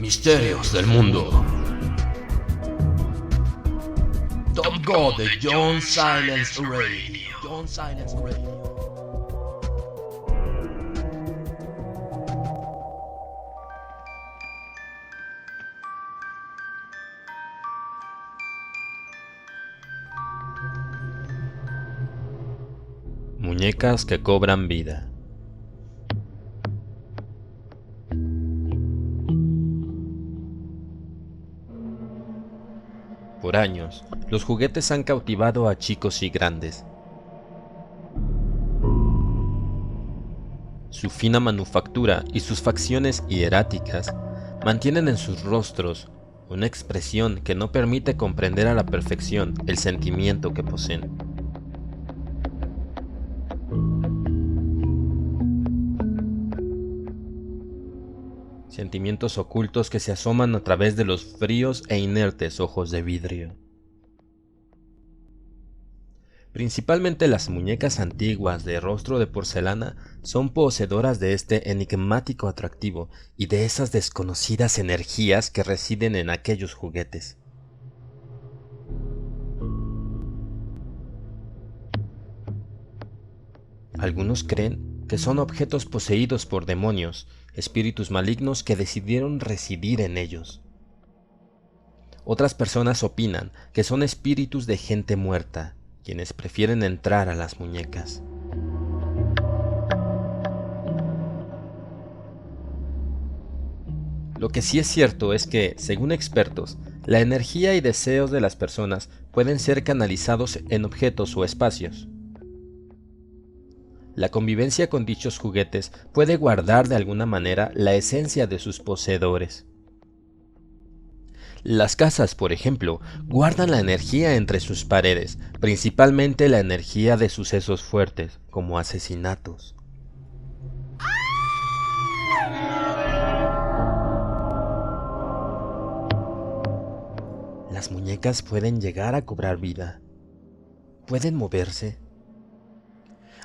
Misterios del mundo. Top God de John Silence Radio. John Silence Radio. Muñecas que cobran vida. Por años, los juguetes han cautivado a chicos y grandes. Su fina manufactura y sus facciones hieráticas mantienen en sus rostros una expresión que no permite comprender a la perfección el sentimiento que poseen. Sentimientos ocultos que se asoman a través de los fríos e inertes ojos de vidrio. Principalmente las muñecas antiguas de rostro de porcelana son poseedoras de este enigmático atractivo y de esas desconocidas energías que residen en aquellos juguetes. Algunos creen que son objetos poseídos por demonios, espíritus malignos que decidieron residir en ellos. Otras personas opinan que son espíritus de gente muerta, quienes prefieren entrar a las muñecas. Lo que sí es cierto es que, según expertos, la energía y deseos de las personas pueden ser canalizados en objetos o espacios. La convivencia con dichos juguetes puede guardar de alguna manera la esencia de sus poseedores. Las casas, por ejemplo, guardan la energía entre sus paredes, principalmente la energía de sucesos fuertes, como asesinatos. Las muñecas pueden llegar a cobrar vida. ¿Pueden moverse?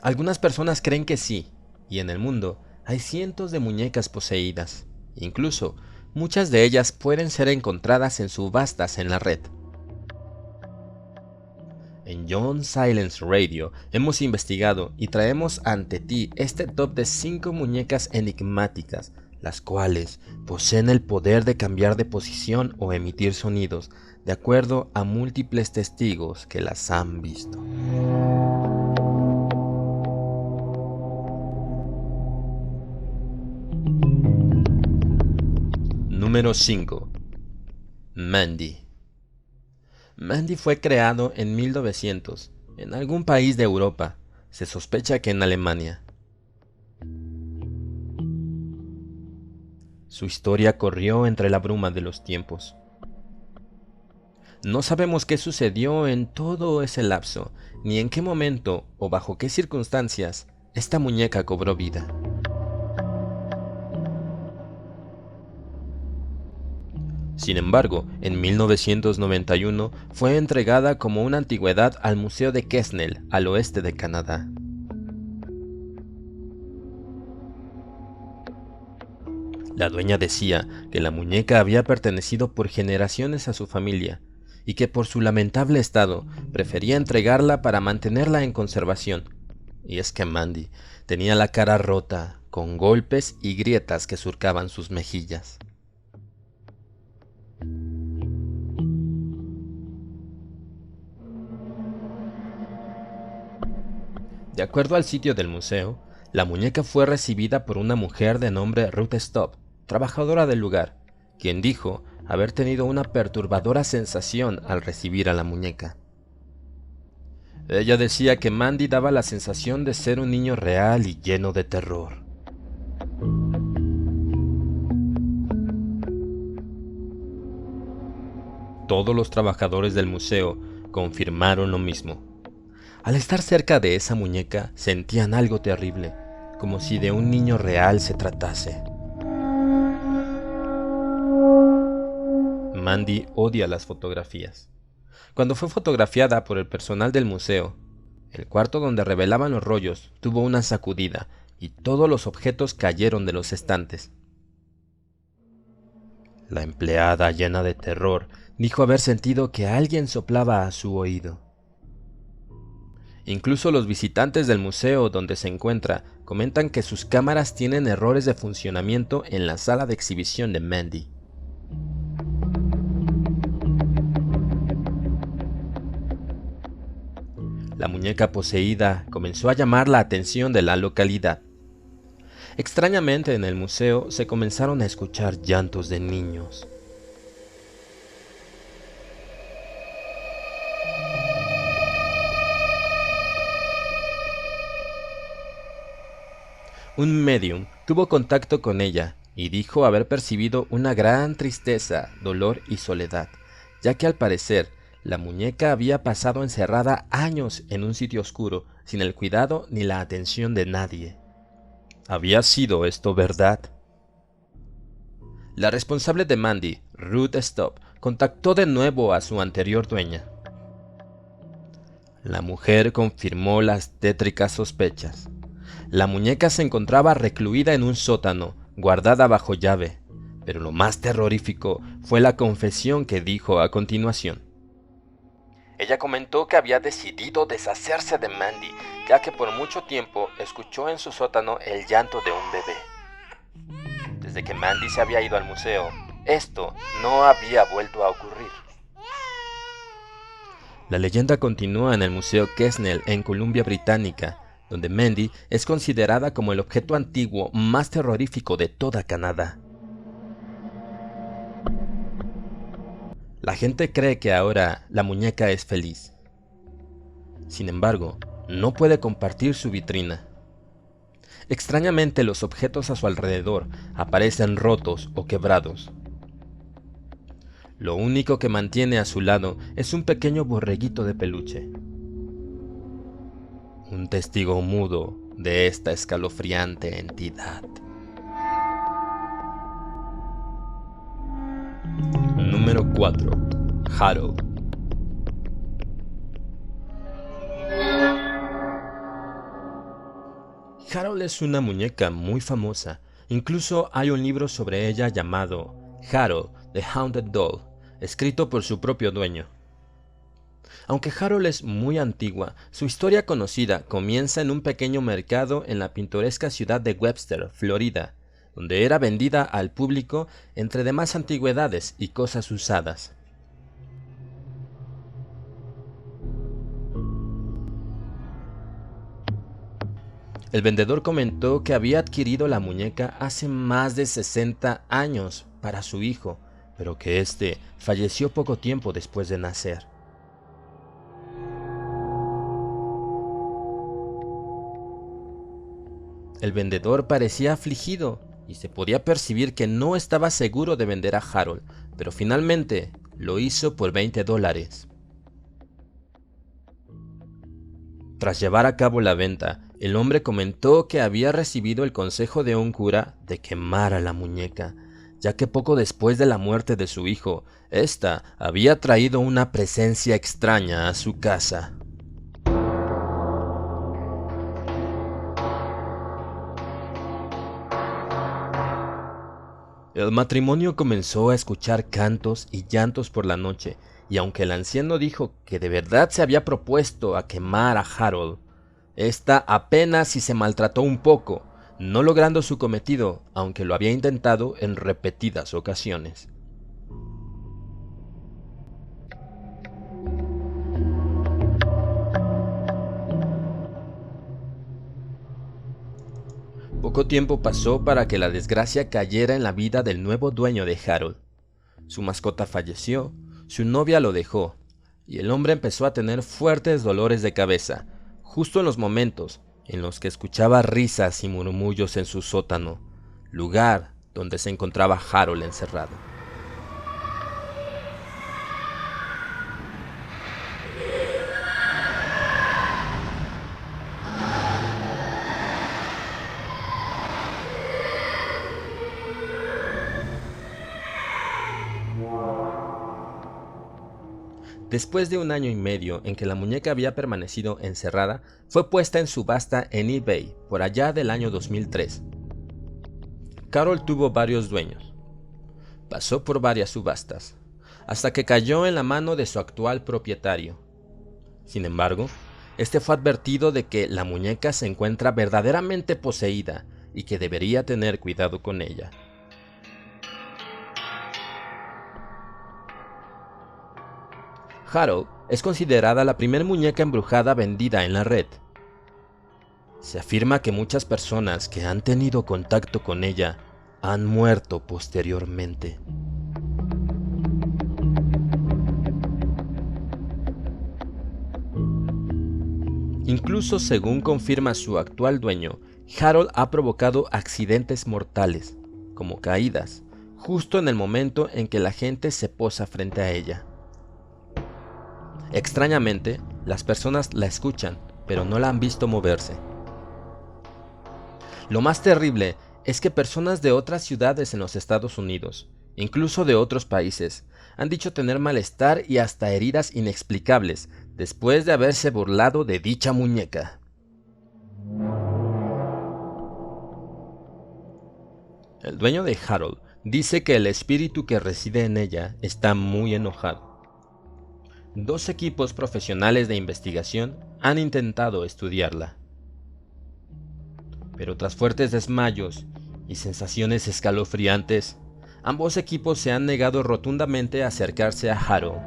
Algunas personas creen que sí, y en el mundo hay cientos de muñecas poseídas. Incluso, muchas de ellas pueden ser encontradas en subastas en la red. En John Silence Radio hemos investigado y traemos ante ti este top de 5 muñecas enigmáticas, las cuales poseen el poder de cambiar de posición o emitir sonidos, de acuerdo a múltiples testigos que las han visto. Número 5. Mandy. Mandy fue creado en 1900, en algún país de Europa, se sospecha que en Alemania. Su historia corrió entre la bruma de los tiempos. No sabemos qué sucedió en todo ese lapso, ni en qué momento o bajo qué circunstancias esta muñeca cobró vida. Sin embargo, en 1991 fue entregada como una antigüedad al Museo de Quesnel, al oeste de Canadá. La dueña decía que la muñeca había pertenecido por generaciones a su familia y que por su lamentable estado prefería entregarla para mantenerla en conservación. Y es que Mandy tenía la cara rota, con golpes y grietas que surcaban sus mejillas. De acuerdo al sitio del museo, la muñeca fue recibida por una mujer de nombre Ruth Stopp, trabajadora del lugar, quien dijo haber tenido una perturbadora sensación al recibir a la muñeca. Ella decía que Mandy daba la sensación de ser un niño real y lleno de terror. Todos los trabajadores del museo confirmaron lo mismo. Al estar cerca de esa muñeca, sentían algo terrible, como si de un niño real se tratase. Mandy odia las fotografías. Cuando fue fotografiada por el personal del museo, el cuarto donde revelaban los rollos tuvo una sacudida y todos los objetos cayeron de los estantes. La empleada, llena de terror, dijo haber sentido que alguien soplaba a su oído. Incluso los visitantes del museo donde se encuentra comentan que sus cámaras tienen errores de funcionamiento en la sala de exhibición de Mandy. La muñeca poseída comenzó a llamar la atención de la localidad. Extrañamente, en el museo se comenzaron a escuchar llantos de niños. Un medium tuvo contacto con ella y dijo haber percibido una gran tristeza, dolor y soledad, ya que al parecer la muñeca había pasado encerrada años en un sitio oscuro, sin el cuidado ni la atención de nadie. ¿Había sido esto verdad? La responsable de Mandy, Ruth Stopp, contactó de nuevo a su anterior dueña. La mujer confirmó las tétricas sospechas. La muñeca se encontraba recluida en un sótano, guardada bajo llave, pero lo más terrorífico fue la confesión que dijo a continuación. Ella comentó que había decidido deshacerse de Mandy, ya que por mucho tiempo escuchó en su sótano el llanto de un bebé. Desde que Mandy se había ido al museo, esto no había vuelto a ocurrir. La leyenda continúa en el Museo Quesnel en Columbia Británica, donde Mandy es considerada como el objeto antiguo más terrorífico de toda Canadá. La gente cree que ahora la muñeca es feliz. Sin embargo, no puede compartir su vitrina. Extrañamente, los objetos a su alrededor aparecen rotos o quebrados. Lo único que mantiene a su lado es un pequeño borreguito de peluche. Un testigo mudo de esta escalofriante entidad. Número 4. Harold. Harold es una muñeca muy famosa. Incluso hay un libro sobre ella llamado Harold, the Haunted Doll, escrito por su propio dueño. Aunque Harold es muy antigua, su historia conocida comienza en un pequeño mercado en la pintoresca ciudad de Webster, Florida, donde era vendida al público entre demás antigüedades y cosas usadas. El vendedor comentó que había adquirido la muñeca hace más de 60 años para su hijo, pero que éste falleció poco tiempo después de nacer. El vendedor parecía afligido y se podía percibir que no estaba seguro de vender a Harold, pero finalmente lo hizo por $20. Tras llevar a cabo la venta, el hombre comentó que había recibido el consejo de un cura de quemar a la muñeca, ya que poco después de la muerte de su hijo, ésta había traído una presencia extraña a su casa. El matrimonio comenzó a escuchar cantos y llantos por la noche, y aunque el anciano dijo que de verdad se había propuesto a quemar a Harold, ésta apenas si se maltrató un poco, no logrando su cometido, aunque lo había intentado en repetidas ocasiones. Poco tiempo pasó para que la desgracia cayera en la vida del nuevo dueño de Harold. Su mascota falleció, su novia lo dejó, y el hombre empezó a tener fuertes dolores de cabeza, justo en los momentos en los que escuchaba risas y murmullos en su sótano, lugar donde se encontraba Harold encerrado. Después de 1 año y medio en que la muñeca había permanecido encerrada, fue puesta en subasta en eBay por allá del año 2003. Carol tuvo varios dueños. Pasó por varias subastas, hasta que cayó en la mano de su actual propietario. Sin embargo, este fue advertido de que la muñeca se encuentra verdaderamente poseída y que debería tener cuidado con ella. Harold es considerada la primera muñeca embrujada vendida en la red. Se afirma que muchas personas que han tenido contacto con ella han muerto posteriormente. Incluso según confirma su actual dueño, Harold ha provocado accidentes mortales, como caídas, justo en el momento en que la gente se posa frente a ella. Extrañamente, las personas la escuchan, pero no la han visto moverse. Lo más terrible es que personas de otras ciudades en los Estados Unidos, incluso de otros países, han dicho tener malestar y hasta heridas inexplicables después de haberse burlado de dicha muñeca. El dueño de Harold dice que el espíritu que reside en ella está muy enojado. 2 equipos profesionales de investigación han intentado estudiarla, pero tras fuertes desmayos y sensaciones escalofriantes, ambos equipos se han negado rotundamente a acercarse a Harold.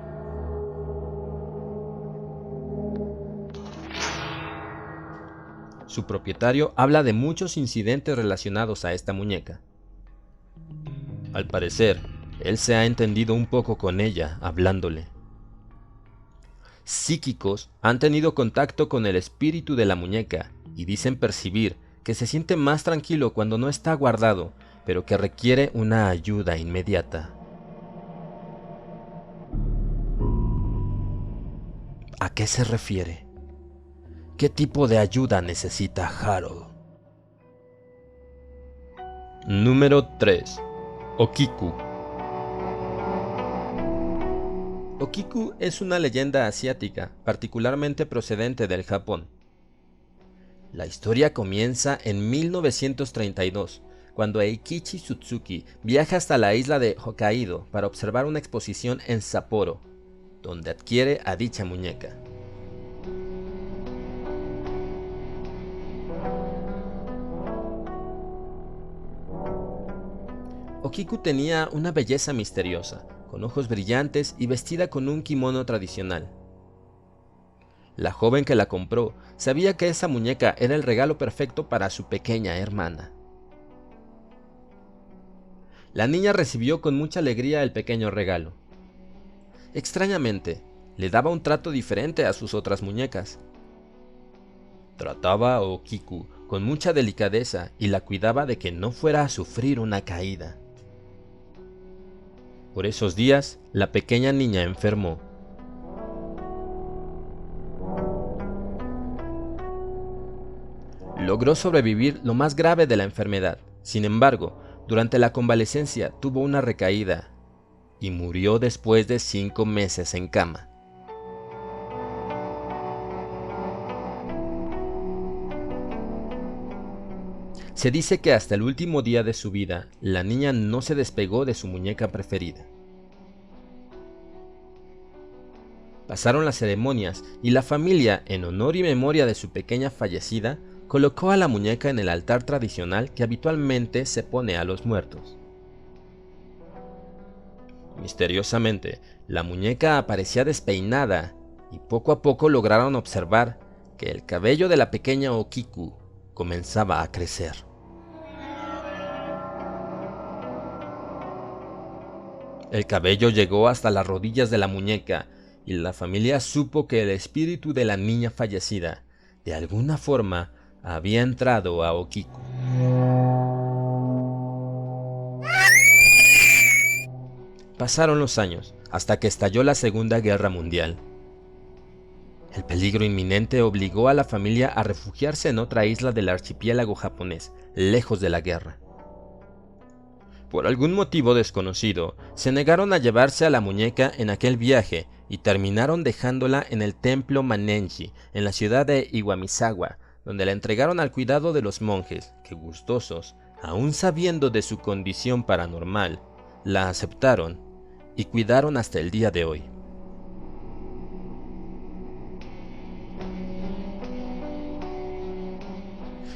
Su propietario habla de muchos incidentes relacionados a esta muñeca. Al parecer, él se ha entendido un poco con ella, hablándole. Psíquicos han tenido contacto con el espíritu de la muñeca y dicen percibir que se siente más tranquilo cuando no está guardado, pero que requiere una ayuda inmediata. ¿A qué se refiere? ¿Qué tipo de ayuda necesita Harold? Número 3. Okiku. Okiku es una leyenda asiática, particularmente procedente del Japón. La historia comienza en 1932, cuando Eikichi Tsutsuki viaja hasta la isla de Hokkaido para observar una exposición en Sapporo, donde adquiere a dicha muñeca. Okiku tenía una belleza misteriosa, con ojos brillantes y vestida con un kimono tradicional. La joven que la compró sabía que esa muñeca era el regalo perfecto para su pequeña hermana. La niña recibió con mucha alegría el pequeño regalo. Extrañamente, le daba un trato diferente a sus otras muñecas. Trataba a Okiku con mucha delicadeza y la cuidaba de que no fuera a sufrir una caída. Por esos días, la pequeña niña enfermó. Logró sobrevivir lo más grave de la enfermedad. Sin embargo, durante la convalecencia tuvo una recaída y murió después de 5 meses en cama. Se dice que hasta el último día de su vida, la niña no se despegó de su muñeca preferida. Pasaron las ceremonias y la familia, en honor y memoria de su pequeña fallecida, colocó a la muñeca en el altar tradicional que habitualmente se pone a los muertos. Misteriosamente, la muñeca aparecía despeinada y poco a poco lograron observar que el cabello de la pequeña Okiku comenzaba a crecer. El cabello llegó hasta las rodillas de la muñeca y la familia supo que el espíritu de la niña fallecida, de alguna forma, había entrado a Okiku. Pasaron los años, hasta que estalló la Segunda Guerra Mundial. El peligro inminente obligó a la familia a refugiarse en otra isla del archipiélago japonés, lejos de la guerra. Por algún motivo desconocido, se negaron a llevarse a la muñeca en aquel viaje y terminaron dejándola en el templo Mannenji, en la ciudad de Iwamizawa, donde la entregaron al cuidado de los monjes, que gustosos, aún sabiendo de su condición paranormal, la aceptaron y cuidaron hasta el día de hoy.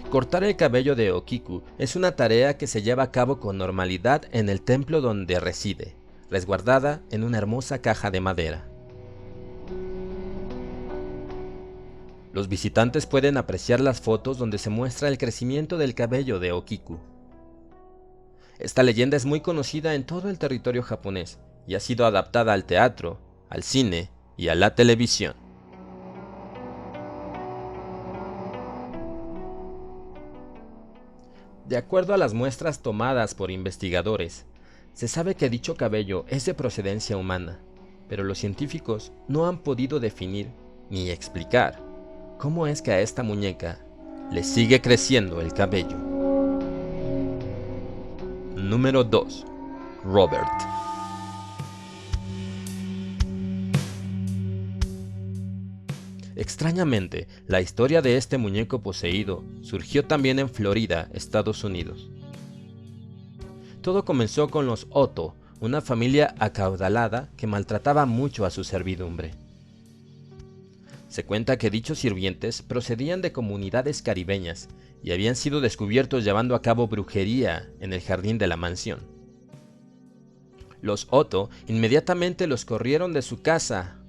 Cortar el cabello de Okiku es una tarea que se lleva a cabo con normalidad en el templo donde reside, resguardada en una hermosa caja de madera. Los visitantes pueden apreciar las fotos donde se muestra el crecimiento del cabello de Okiku. Esta leyenda es muy conocida en todo el territorio japonés y ha sido adaptada al teatro, al cine y a la televisión. De acuerdo a las muestras tomadas por investigadores, se sabe que dicho cabello es de procedencia humana, pero los científicos no han podido definir ni explicar cómo es que a esta muñeca le sigue creciendo el cabello. Número 2. Robert. Extrañamente, la historia de este muñeco poseído surgió también en Florida, Estados Unidos. Todo comenzó con los Otto, una familia acaudalada que maltrataba mucho a su servidumbre. Se cuenta que dichos sirvientes procedían de comunidades caribeñas y habían sido descubiertos llevando a cabo brujería en el jardín de la mansión. Los Otto inmediatamente los corrieron de su casa,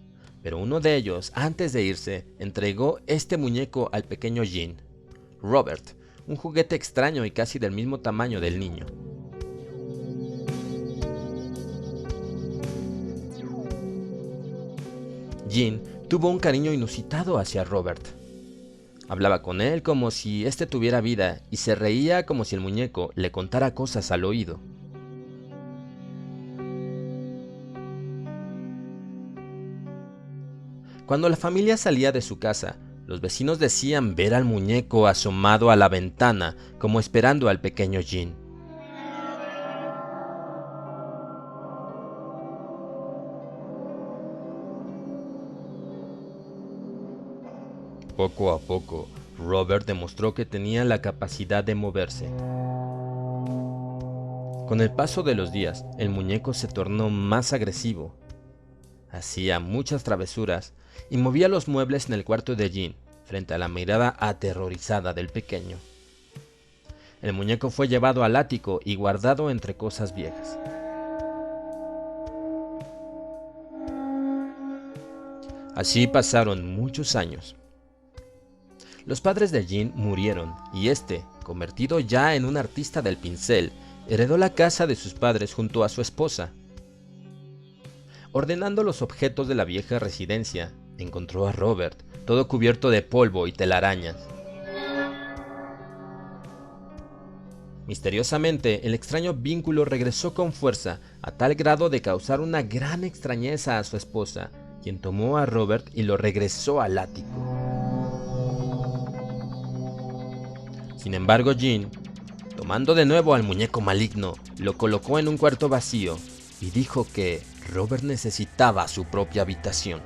pero uno de ellos, antes de irse, entregó este muñeco al pequeño Jin, Robert, un juguete extraño y casi del mismo tamaño del niño. Jin tuvo un cariño inusitado hacia Robert. Hablaba con él como si éste tuviera vida y se reía como si el muñeco le contara cosas al oído. Cuando la familia salía de su casa, los vecinos decían ver al muñeco asomado a la ventana como esperando al pequeño Jin. Poco a poco, Robert demostró que tenía la capacidad de moverse. Con el paso de los días, el muñeco se tornó más agresivo. Hacía muchas travesuras y movía los muebles en el cuarto de Jin, frente a la mirada aterrorizada del pequeño. El muñeco fue llevado al ático y guardado entre cosas viejas. Así pasaron muchos años. Los padres de Jin murieron y este, convertido ya en un artista del pincel, heredó la casa de sus padres junto a su esposa. Ordenando los objetos de la vieja residencia, encontró a Robert, todo cubierto de polvo y telarañas. Misteriosamente, el extraño vínculo regresó con fuerza, a tal grado de causar una gran extrañeza a su esposa, quien tomó a Robert y lo regresó al ático. Sin embargo, Jin, tomando de nuevo al muñeco maligno, lo colocó en un cuarto vacío y dijo que Robert necesitaba su propia habitación.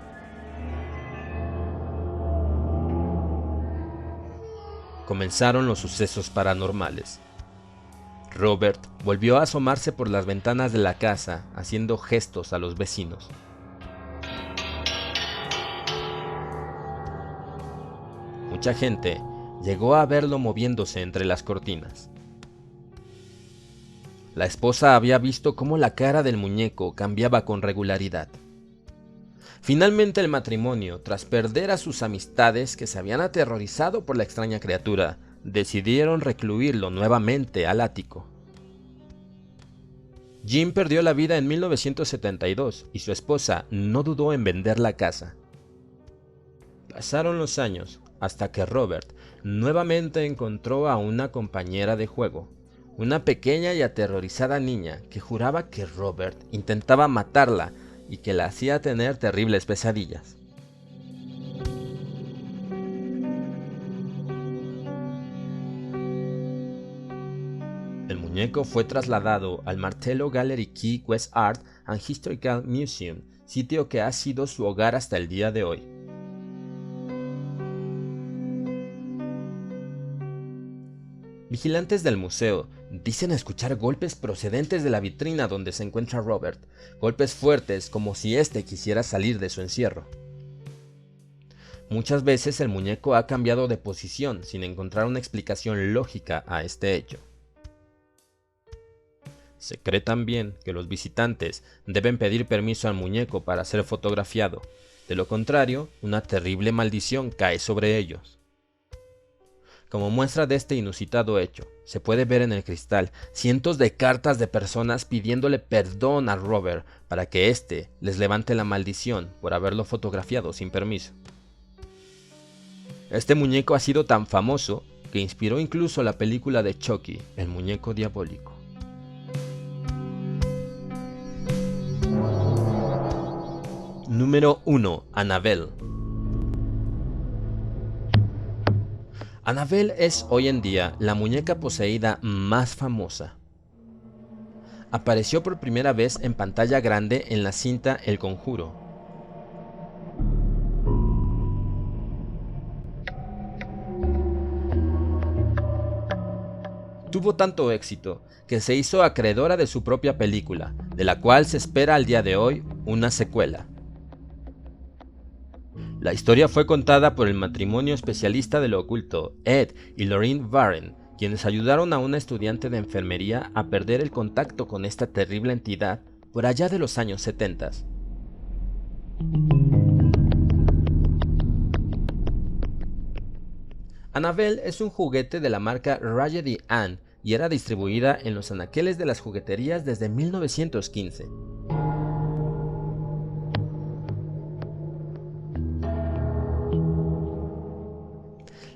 Comenzaron los sucesos paranormales. Robert volvió a asomarse por las ventanas de la casa, haciendo gestos a los vecinos. Mucha gente llegó a verlo moviéndose entre las cortinas. La esposa había visto cómo la cara del muñeco cambiaba con regularidad. Finalmente el matrimonio, tras perder a sus amistades que se habían aterrorizado por la extraña criatura, decidieron recluirlo nuevamente al ático. Jin perdió la vida en 1972 y su esposa no dudó en vender la casa. Pasaron los años hasta que Robert nuevamente encontró a una compañera de juego, una pequeña y aterrorizada niña que juraba que Robert intentaba matarla y que la hacía tener terribles pesadillas. El muñeco fue trasladado al Martello Gallery Key West Art and Historical Museum, sitio que ha sido su hogar hasta el día de hoy. Vigilantes del museo dicen escuchar golpes procedentes de la vitrina donde se encuentra Robert, golpes fuertes como si éste quisiera salir de su encierro. Muchas veces el muñeco ha cambiado de posición sin encontrar una explicación lógica a este hecho. Se cree también que los visitantes deben pedir permiso al muñeco para ser fotografiado, de lo contrario, una terrible maldición cae sobre ellos. Como muestra de este inusitado hecho, se puede ver en el cristal cientos de cartas de personas pidiéndole perdón a Robert para que éste les levante la maldición por haberlo fotografiado sin permiso. Este muñeco ha sido tan famoso que inspiró incluso la película de Chucky, el muñeco diabólico. Número 1. Annabelle. Annabelle es hoy en día la muñeca poseída más famosa. Apareció por primera vez en pantalla grande en la cinta El Conjuro. Tuvo tanto éxito que se hizo acreedora de su propia película, de la cual se espera al día de hoy una secuela. La historia fue contada por el matrimonio especialista de lo oculto, Ed y Lorraine Warren, quienes ayudaron a una estudiante de enfermería a perder el contacto con esta terrible entidad por allá de los años 70. Annabelle es un juguete de la marca Raggedy Ann y era distribuida en los anaqueles de las jugueterías desde 1915.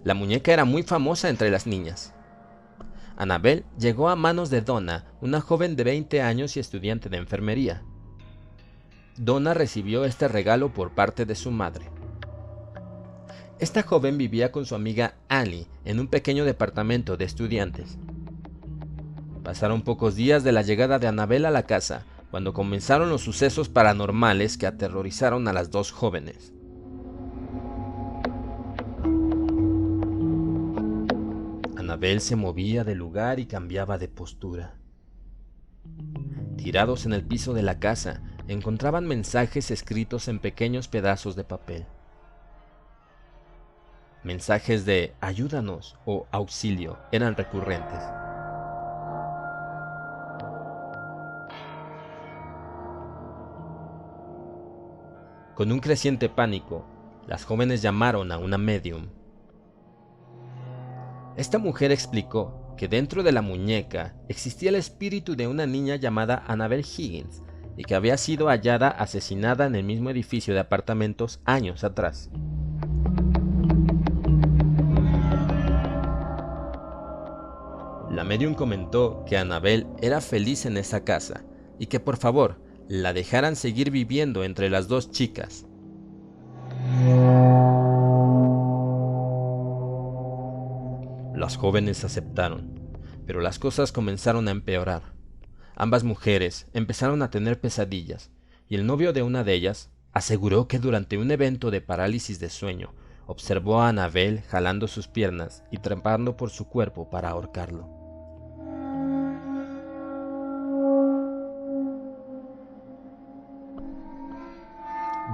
La muñeca era muy famosa entre las niñas. Annabelle llegó a manos de Donna, una joven de 20 años y estudiante de enfermería. Donna recibió este regalo por parte de su madre. Esta joven vivía con su amiga Annie en un pequeño departamento de estudiantes. Pasaron pocos días de la llegada de Annabelle a la casa, cuando comenzaron los sucesos paranormales que aterrorizaron a las dos jóvenes. Annabelle se movía de lugar y cambiaba de postura. Tirados en el piso de la casa, encontraban mensajes escritos en pequeños pedazos de papel. Mensajes de ayúdanos o auxilio eran recurrentes. Con un creciente pánico, las jóvenes llamaron a una médium. Esta mujer explicó que dentro de la muñeca existía el espíritu de una niña llamada Annabelle Higgins y que había sido hallada asesinada en el mismo edificio de apartamentos años atrás. La médium comentó que Annabelle era feliz en esa casa y que por favor la dejaran seguir viviendo entre las dos chicas. Las jóvenes aceptaron, pero las cosas comenzaron a empeorar. Ambas mujeres empezaron a tener pesadillas, y el novio de una de ellas aseguró que durante un evento de parálisis de sueño observó a Annabelle jalando sus piernas y trepando por su cuerpo para ahorcarlo.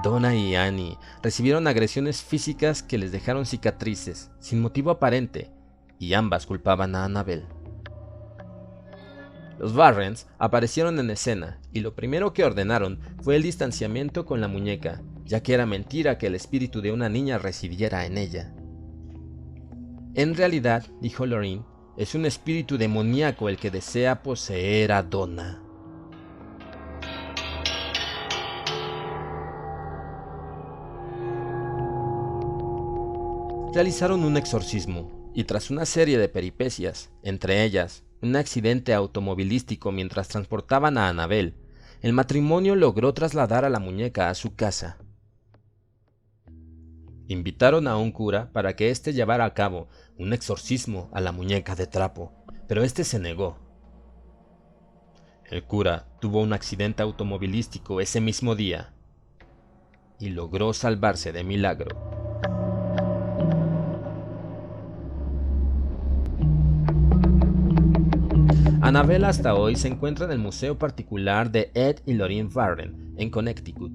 Donna y Annie recibieron agresiones físicas que les dejaron cicatrices sin motivo aparente, y ambas culpaban a Annabelle. Los Warrens aparecieron en escena y lo primero que ordenaron fue el distanciamiento con la muñeca, ya que era mentira que el espíritu de una niña residiera en ella. En realidad, dijo Lorraine, es un espíritu demoníaco el que desea poseer a Donna. Realizaron un exorcismo y tras una serie de peripecias, entre ellas un accidente automovilístico mientras transportaban a Annabelle, el matrimonio logró trasladar a la muñeca a su casa. Invitaron a un cura para que éste llevara a cabo un exorcismo a la muñeca de trapo, pero éste se negó. El cura tuvo un accidente automovilístico ese mismo día y logró salvarse de milagro. Annabelle hasta hoy se encuentra en el museo particular de Ed y Lorraine Warren, en Connecticut.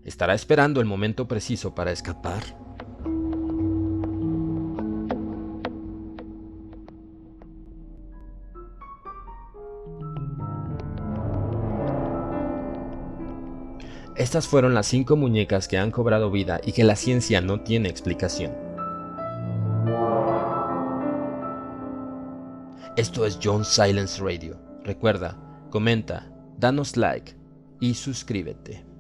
¿Estará esperando el momento preciso para escapar? Estas fueron las 5 muñecas que han cobrado vida y que la ciencia no tiene explicación. Esto es John Silence Radio. Recuerda, comenta, danos like y suscríbete.